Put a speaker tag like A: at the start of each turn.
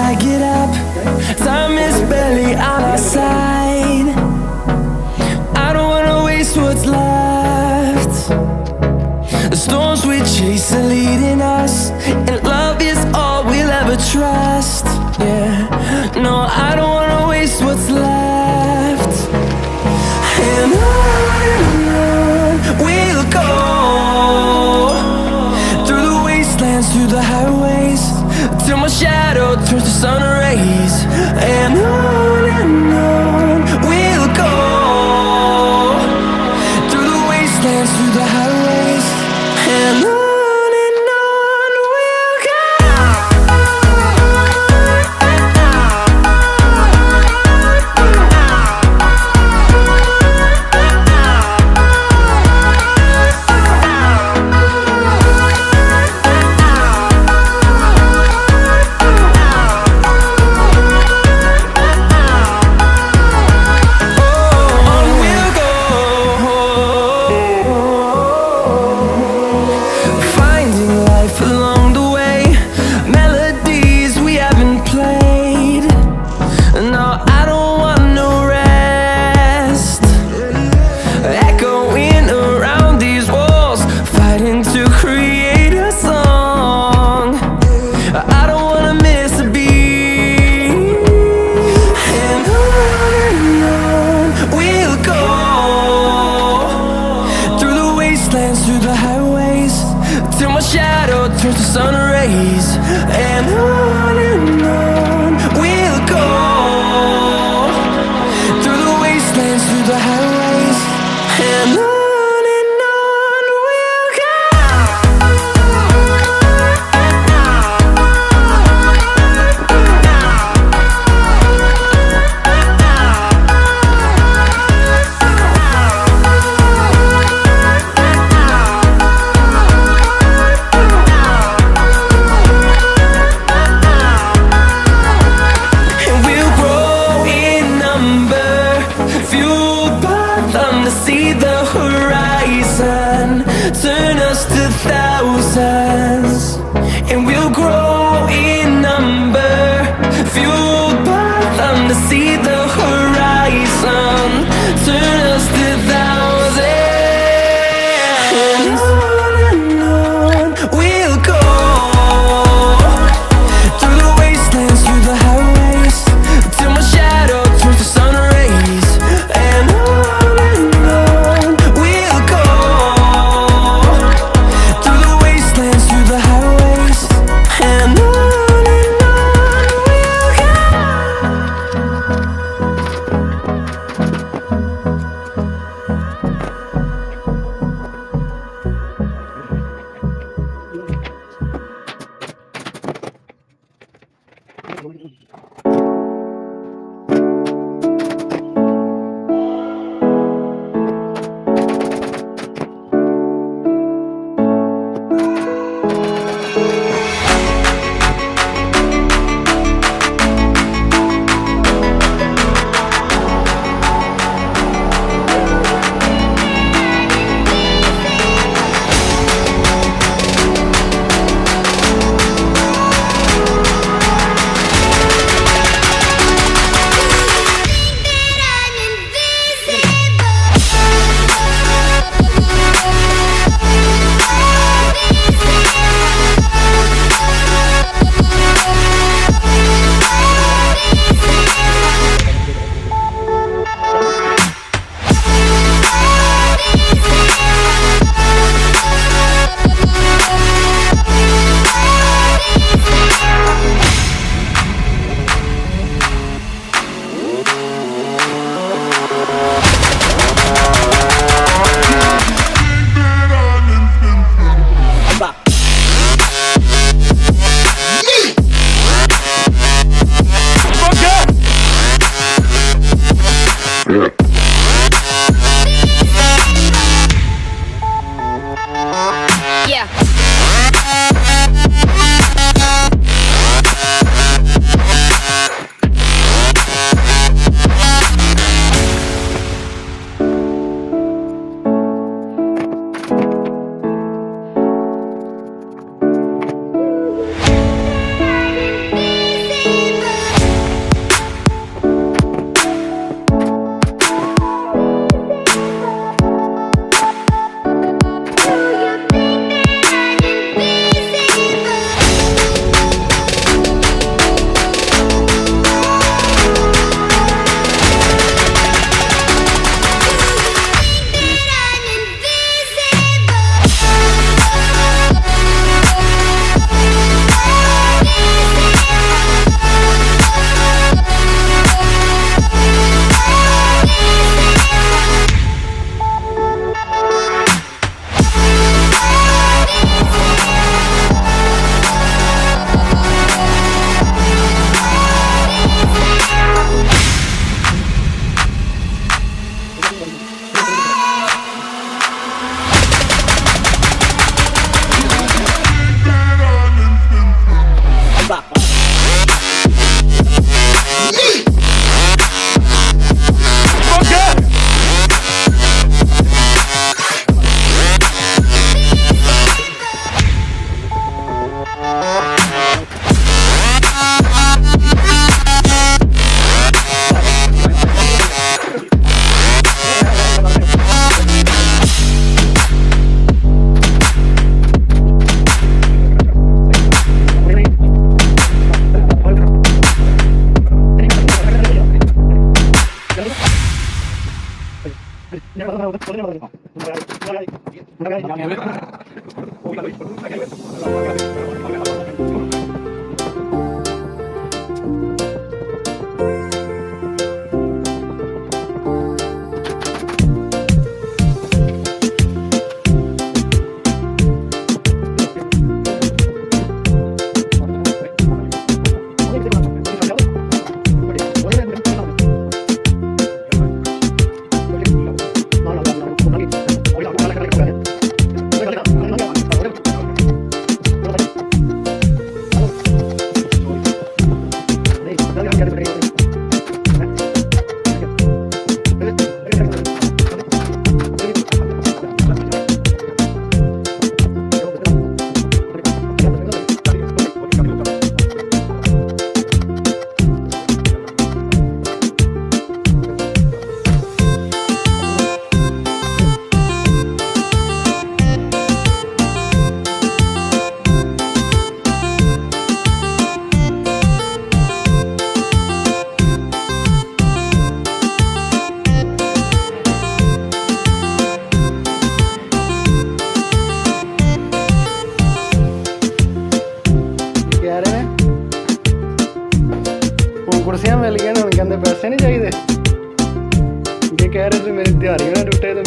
A: I get up, time is barely on our side. I don't wanna waste what's left. The storms we chase are leading us, and love is all we'll ever trust. Yeah, no, I don't wanna waste what's left. And on we'll go, through the wastelands, through the highways, till my shadow turns to sun rays. And on we'll go, through the wastelands, through the highways, and on we'll go. Through the highways, till my shadow turns to sun rays. And on we'll go, through the wastelands, through the highways, and on we'll go. See the horizon turn us to thousands, and we'll grow in number, fueled by them to see the horizon turn us to thousands. And on we'll go, through the wastelands, through the highways, till my shadow turns to sun rays. And
B: ਕੁਰਸੀਆਂ ਮਿਲ ਗਈਆਂ ਹੁਣ ਕਹਿੰਦੇ ਪੈਸੇ ਨਹੀਂ ਚਾਹੀਦੇ। ਜੇ ਕਹਿ ਰਹੇ ਤੁਸੀਂ ਮੇਰੀ ਦਿਹਾੜੀ ਨਾ ਟੁੱਟੇ ਤਾਂ